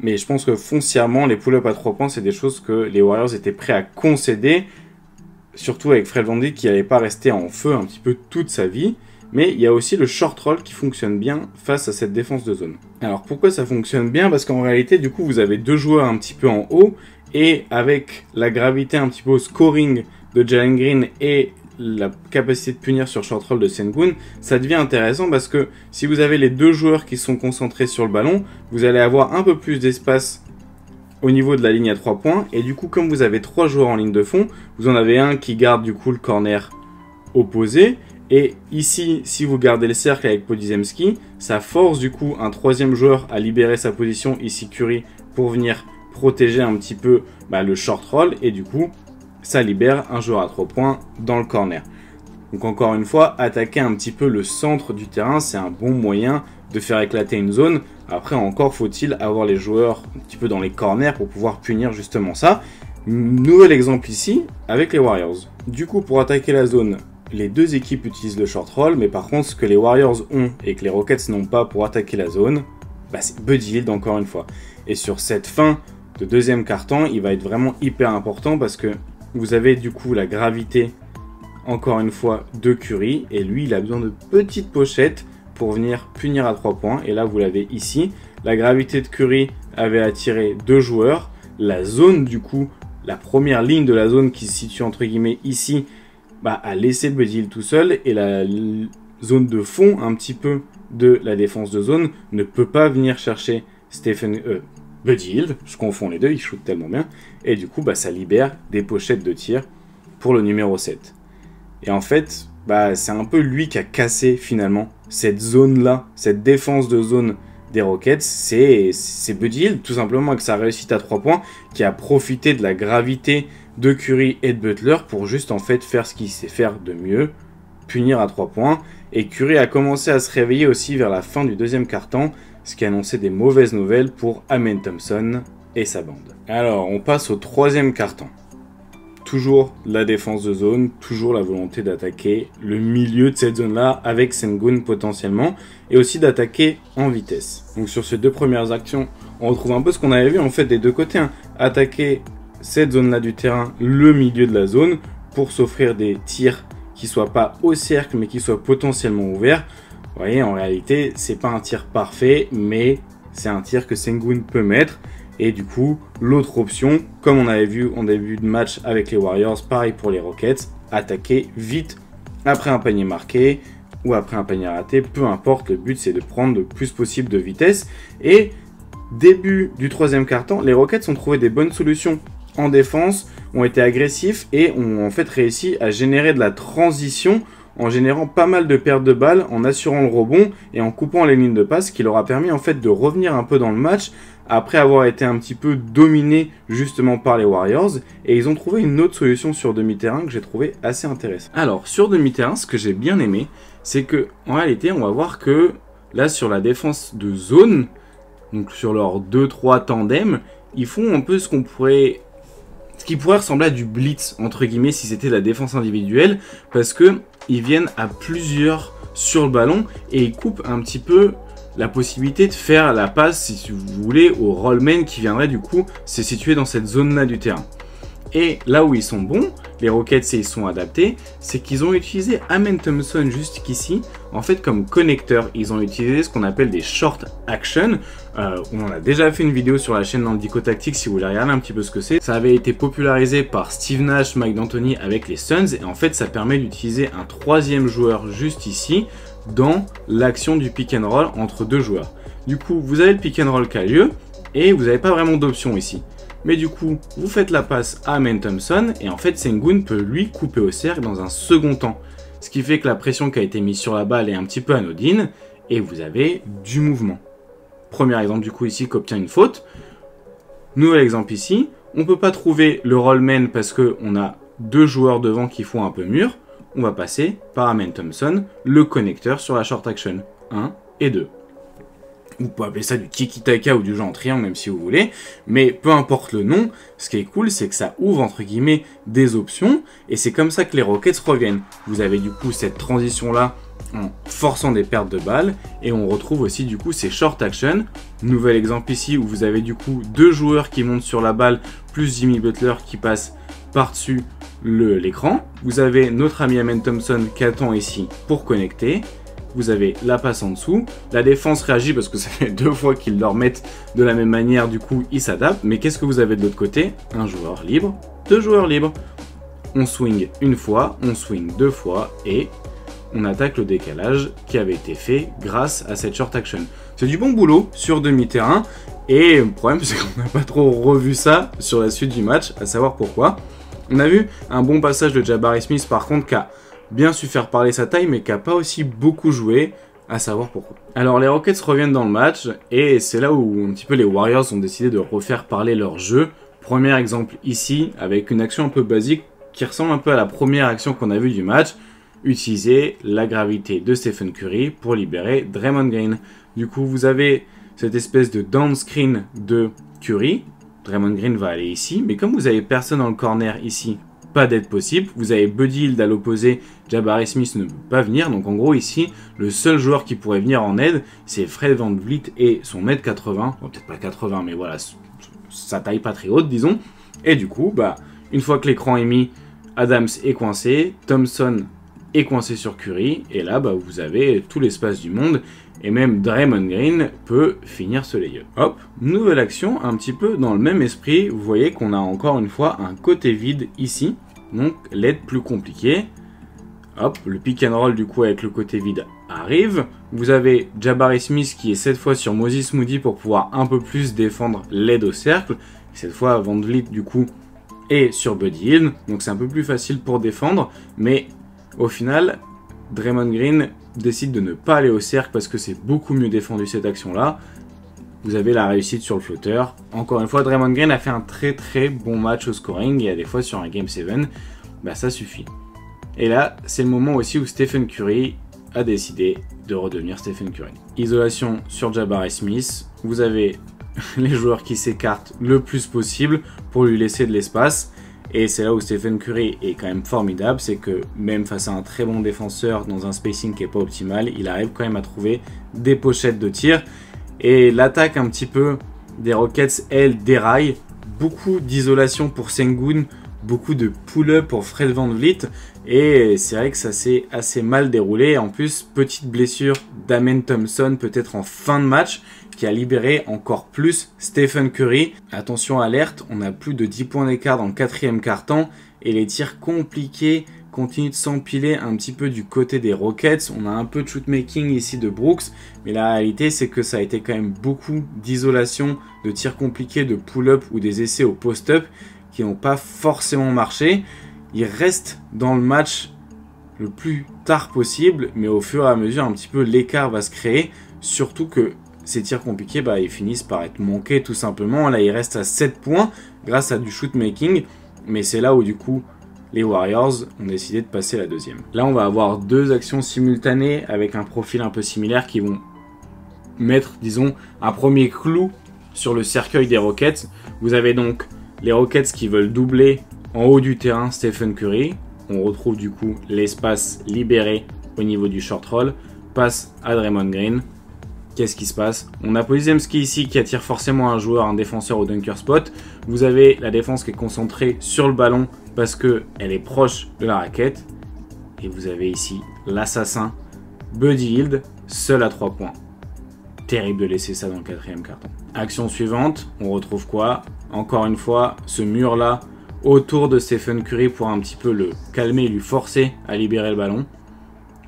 Mais je pense que foncièrement, les pull-ups à 3 points, c'est des choses que les Warriors étaient prêts à concéder. Surtout avec Fred VanVleet qui n'allait pas rester en feu un petit peu toute sa vie. Mais il y a aussi le short roll qui fonctionne bien face à cette défense de zone. Alors pourquoi ça fonctionne bien? Parce qu'en réalité, du coup, vous avez deux joueurs un petit peu en haut. Et avec la gravité un petit peu au scoring de Jalen Green et la capacité de punir sur short roll de Sengun, ça devient intéressant parce que si vous avez les deux joueurs qui sont concentrés sur le ballon, vous allez avoir un peu plus d'espace au niveau de la ligne à 3 points. Et du coup, comme vous avez 3 joueurs en ligne de fond, vous en avez un qui garde du coup le corner opposé. Et ici, si vous gardez le cercle avec Podziemski, ça force du coup un troisième joueur à libérer sa position, ici Curry, pour venir protéger un petit peu le short roll. Et du coup, ça libère un joueur à 3 points dans le corner. Donc encore une fois, attaquer un petit peu le centre du terrain, c'est un bon moyen de faire éclater une zone. Après, encore faut-il avoir les joueurs un petit peu dans les corners pour pouvoir punir justement ça. Nouvel exemple ici, avec les Warriors. Du coup, pour attaquer la zone, les deux équipes utilisent le short roll, mais par contre, ce que les Warriors ont et que les Rockets n'ont pas pour attaquer la zone, c'est Buddy Hield encore une fois. Et sur cette fin de deuxième quart-temps, il va être vraiment hyper important parce que vous avez du coup la gravité, encore une fois, de Curry. Et lui, il a besoin de petites pochettes pour venir punir à 3 points. Et là, vous l'avez ici. La gravité de Curry avait attiré deux joueurs. La zone, du coup, la première ligne de la zone qui se situe entre guillemets ici, a laissé Buddy Hield tout seul. Et la zone de fond, un petit peu de la défense de zone, ne peut pas venir chercher Buddy Hield. Je confonds les deux, il shoot tellement bien. Et du coup, ça libère des pochettes de tir pour le numéro 7. Et en fait, c'est un peu lui qui a cassé finalement cette zone-là, cette défense de zone des Rockets. C'est Buddy Hield, tout simplement, avec sa réussite à 3 points, qui a profité de la gravité de Curry et de Butler pour juste en fait faire ce qu'il sait faire de mieux, punir à 3 points. Et Curry a commencé à se réveiller aussi vers la fin du deuxième quart-temps, ce qui annonçait des mauvaises nouvelles pour Amen Thompson et sa bande. Alors, on passe au troisième quart-temps. Toujours la défense de zone, toujours la volonté d'attaquer le milieu de cette zone-là avec Sengun potentiellement, et aussi d'attaquer en vitesse. Donc sur ces deux premières actions, on retrouve un peu ce qu'on avait vu en fait des deux côtés. Attaquer cette zone-là du terrain, le milieu de la zone, pour s'offrir des tirs qui soient pas au cercle, mais qui soient potentiellement ouverts. Vous voyez, en réalité, c'est pas un tir parfait, mais c'est un tir que Sengun peut mettre. Et du coup, l'autre option, comme on avait vu en début de match avec les Warriors, pareil pour les Rockets, attaquer vite après un panier marqué ou après un panier raté, peu importe, le but c'est de prendre le plus possible de vitesse. Et début du troisième quart-temps, les Rockets ont trouvé des bonnes solutions en défense, ont été agressifs et ont en fait réussi à générer de la transition en générant pas mal de pertes de balles, en assurant le rebond et en coupant les lignes de passe, qui leur a permis en fait de revenir un peu dans le match après avoir été un petit peu dominé justement par les Warriors. Et ils ont trouvé une autre solution sur demi-terrain que j'ai trouvé assez intéressante. Alors sur demi-terrain, ce que j'ai bien aimé, c'est que en réalité on va voir que là sur la défense de zone, donc sur leurs 2-3 tandems, ils font un peu ce qui pourrait ressembler à du blitz entre guillemets si c'était la défense individuelle, parce que ils viennent à plusieurs sur le ballon et ils coupent un petit peu la possibilité de faire la passe, si vous voulez, au rollman qui viendrait du coup se situer dans cette zone-là du terrain. Et là où ils sont bons, les Rockets et ils sont adaptés, c'est qu'ils ont utilisé Amen Thompson jusqu'ici, en fait comme connecteur. Ils ont utilisé ce qu'on appelle des short action. On en a déjà fait une vidéo sur la chaîne Nandico Tactics si vous voulez regarder un petit peu ce que c'est. Ça avait été popularisé par Steve Nash, Mike D'Antoni avec les Suns, et en fait ça permet d'utiliser un troisième joueur juste ici, dans l'action du pick and roll entre deux joueurs. Du coup, vous avez le pick and roll qui a lieu, et vous n'avez pas vraiment d'option ici. Mais du coup, vous faites la passe à Amen Thompson, et en fait, Sengun peut lui couper au cercle dans un second temps. Ce qui fait que la pression qui a été mise sur la balle est un petit peu anodine, et vous avez du mouvement. Premier exemple du coup ici qui obtient une faute. Nouvel exemple ici, on ne peut pas trouver le rollman parce qu'on a deux joueurs devant qui font un peu mûr. On va passer par Amen Thompson, le connecteur sur la short action 1 et 2. Vous pouvez appeler ça du tiki-taka ou du jeu en triangle, même si vous voulez. Mais peu importe le nom, ce qui est cool, c'est que ça ouvre, entre guillemets, des options. Et c'est comme ça que les Rockets reviennent. Vous avez du coup cette transition-là en forçant des pertes de balles, et on retrouve aussi du coup ces short action. Nouvel exemple ici où vous avez du coup 2 joueurs qui montent sur la balle plus Jimmy Butler qui passe par-dessus l'écran. Vous avez notre ami Amen Thompson qui attend ici pour connecter. Vous avez la passe en dessous. La défense réagit parce que ça fait 2 fois qu'ils leur mettent de la même manière, du coup ils s'adaptent. Mais qu'est-ce que vous avez de l'autre côté? Un joueur libre, 2 joueurs libres. On swing une fois, on swing 2 fois et on attaque le décalage qui avait été fait grâce à cette short action. C'est du bon boulot sur demi-terrain et le problème c'est qu'on n'a pas trop revu ça sur la suite du match, à savoir pourquoi. On a vu un bon passage de Jabari Smith par contre qui a bien su faire parler sa taille mais qui n'a pas aussi beaucoup joué, à savoir pourquoi. Alors les Rockets reviennent dans le match et c'est là où un petit peu les Warriors ont décidé de refaire parler leur jeu. Premier exemple ici avec une action un peu basique qui ressemble un peu à la première action qu'on a vue du match. Utiliser la gravité de Stephen Curry pour libérer Draymond Green. Du coup, vous avez cette espèce de down screen de Curry. Draymond Green va aller ici, mais comme vous avez personne dans le corner ici, pas d'aide possible. Vous avez Buddy Hield à l'opposé, Jabari Smith ne peut pas venir. Donc en gros ici, le seul joueur qui pourrait venir en aide, c'est Fred VanVleet et son 1m80. Bon, peut-être pas 80, mais voilà, sa taille pas très haute, disons. Et du coup, bah, une fois que l'écran est mis, Adams est coincé, Thompson est coincé sur Curry, et là bah, vous avez tout l'espace du monde, et même Draymond Green peut finir ce layup. Hop, nouvelle action, un petit peu dans le même esprit, vous voyez qu'on a encore une fois un côté vide ici, donc l'aide plus compliquée. Hop, le pick and roll du coup avec le côté vide arrive, vous avez Jabari Smith qui est cette fois sur Moses Moody pour pouvoir un peu plus défendre l'aide au cercle, cette fois VanVleet du coup est sur Buddy Hield, donc c'est un peu plus facile pour défendre, mais au final, Draymond Green décide de ne pas aller au cercle parce que c'est beaucoup mieux défendu cette action-là. Vous avez la réussite sur le flotteur. Encore une fois, Draymond Green a fait un très très bon match au scoring et à des fois sur un Game 7, bah, ça suffit. Et là, c'est le moment aussi où Stephen Curry a décidé de redevenir Stephen Curry. Isolation sur Jabari Smith. Vous avez les joueurs qui s'écartent le plus possible pour lui laisser de l'espace. Et c'est là où Stephen Curry est quand même formidable, c'est que même face à un très bon défenseur dans un spacing qui n'est pas optimal, il arrive quand même à trouver des pochettes de tir. Et l'attaque un petit peu des Rockets, elle, déraille. Beaucoup d'isolation pour Sengun, beaucoup de pull-up pour Fred VanVleet. Et c'est vrai que ça s'est assez mal déroulé. En plus, petite blessure d'Amen Thompson, peut-être en fin de match, qui a libéré encore plus Stephen Curry. Attention, alerte, on a plus de 10 points d'écart dans le 4e quart-temps et les tirs compliqués continuent de s'empiler un petit peu du côté des Rockets. On a un peu de shoot-making ici de Brooks, mais la réalité c'est que ça a été quand même beaucoup d'isolation, de tirs compliqués, de pull-up ou des essais au post-up qui n'ont pas forcément marché. Ils restent dans le match le plus tard possible, mais au fur et à mesure un petit peu l'écart va se créer, surtout que ces tirs compliqués, bah, ils finissent par être manqués tout simplement. Là, il reste à 7 points grâce à du shoot-making. Mais c'est là où, du coup, les Warriors ont décidé de passer la deuxième. Là, on va avoir 2 actions simultanées avec un profil un peu similaire qui vont mettre, disons, un premier clou sur le cercueil des Rockets. Vous avez donc les Rockets qui veulent doubler en haut du terrain Stephen Curry. On retrouve, du coup, l'espace libéré au niveau du short roll. Passe à Draymond Green. Qu'est-ce qui se passe? On a Podziemski ici qui attire forcément un joueur, un défenseur au dunker spot. Vous avez la défense qui est concentrée sur le ballon parce qu'elle est proche de la raquette. Et vous avez ici l'assassin Buddy Hield, seul à 3 points. Terrible de laisser ça dans le 4e quart-temps. Action suivante, on retrouve quoi? Encore une fois, ce mur-là autour de Stephen Curry pour un petit peu le calmer et lui forcer à libérer le ballon.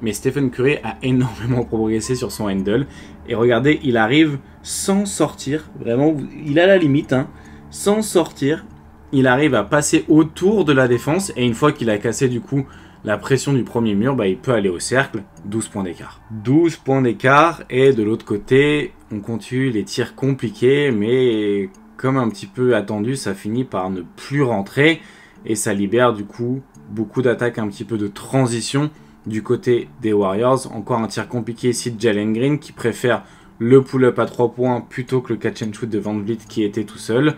Mais Stephen Curry a énormément progressé sur son handle. Et regardez, il arrive sans sortir. Vraiment, il a la limite. Hein, sans sortir, il arrive à passer autour de la défense. Et une fois qu'il a cassé du coup la pression du premier mur, bah, il peut aller au cercle. 12 points d'écart. 12 points d'écart. Et de l'autre côté, on continue les tirs compliqués. Mais comme un petit peu attendu, ça finit par ne plus rentrer. Et ça libère du coup beaucoup d'attaques, un petit peu de transition. Du côté des Warriors, encore un tir compliqué ici de Jalen Green qui préfère le pull-up à 3 points plutôt que le catch and shoot de VanVleet qui était tout seul.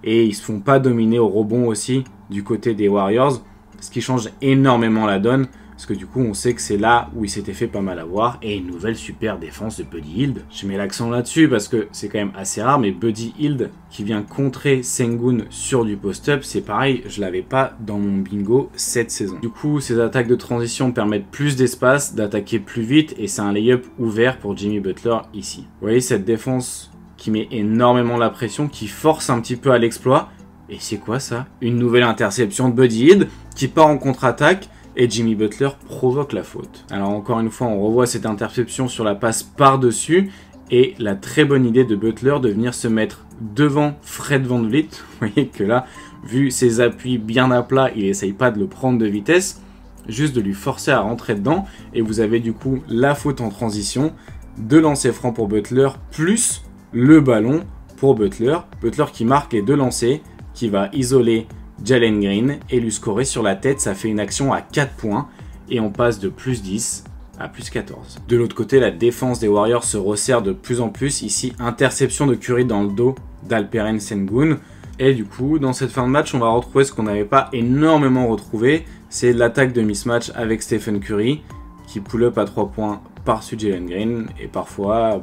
Et ils ne se font pas dominer au rebond aussi du côté des Warriors, ce qui change énormément la donne. parce que du coup on sait que c'est là où il s'était fait pas mal avoir, et une nouvelle super défense de Buddy Hield. Je mets l'accent là-dessus parce que c'est quand même assez rare, mais Buddy Hield qui vient contrer Sengun sur du post-up, c'est pareil, je l'avais pas dans mon bingo cette saison. Du coup, ces attaques de transition permettent plus d'espace, d'attaquer plus vite, et c'est un lay-up ouvert pour Jimmy Butler ici. Vous voyez cette défense qui met énormément la pression, qui force un petit peu à l'exploit. Et c'est quoi ça? Une nouvelle interception de Buddy Hield qui part en contre-attaque et Jimmy Butler provoque la faute. Alors encore une fois, on revoit cette interception sur la passe par-dessus et la très bonne idée de Butler de venir se mettre devant Fred VanVleet. Vous voyez que là, vu ses appuis bien à plat, il essaye pas de le prendre de vitesse, juste de lui forcer à rentrer dedans. Et vous avez du coup la faute en transition, de lancer franc pour Butler, plus le ballon pour Butler. Butler qui marque les 2 lancers, qui va isoler Jalen Green et lui scorer sur la tête. Ça fait une action à 4 points et on passe de plus 10 à plus 14. De l'autre côté, la défense des Warriors se resserre de plus en plus. Ici, interception de Curry dans le dos d'Alperen Sengun. Et du coup, dans cette fin de match, on va retrouver ce qu'on n'avait pas énormément retrouvé. C'est l'attaque de mismatch avec Stephen Curry qui pull-up à 3 points par-dessus Jalen Green. Et parfois,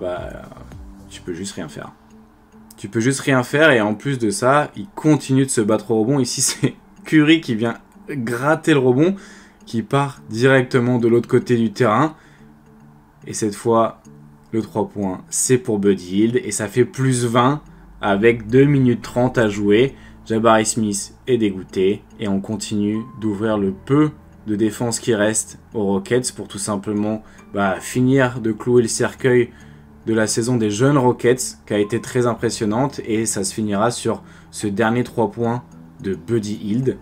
tu peux juste rien faire. Tu peux juste rien faire, et en plus de ça, il continue de se battre au rebond. Ici, c'est Curry qui vient gratter le rebond, qui part directement de l'autre côté du terrain. Et cette fois, le 3 points, c'est pour Buddy Hield. Et ça fait plus 20 avec 2 minutes 30 à jouer. Jabari Smith est dégoûté. Et on continue d'ouvrir le peu de défense qui reste aux Rockets pour tout simplement finir de clouer le cercueil de la saison des jeunes Rockets, qui a été très impressionnante, et ça se finira sur ce dernier 3 points de Buddy Hield.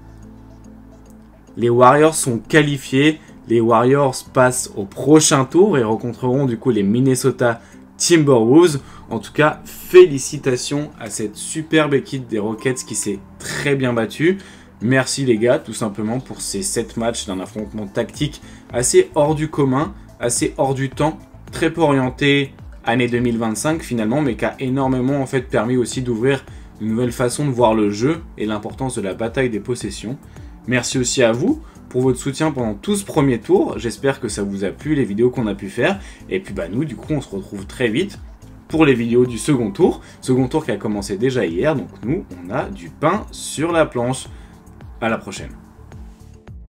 Les Warriors sont qualifiés, les Warriors passent au prochain tour et rencontreront du coup les Minnesota Timberwolves. En tout cas, félicitations à cette superbe équipe des Rockets qui s'est très bien battue. Merci les gars, tout simplement pour ces 7 matchs d'un affrontement tactique assez hors du commun, assez hors du temps, très peu orienté année 2025 finalement, mais qui a énormément en fait permis aussi d'ouvrir une nouvelle façon de voir le jeu et l'importance de la bataille des possessions. Merci aussi à vous pour votre soutien pendant tout ce premier tour. J'espère que ça vous a plu, les vidéos qu'on a pu faire. Et puis nous du coup on se retrouve très vite pour les vidéos du second tour qui a commencé déjà hier. Donc nous on a du pain sur la planche. À la prochaine.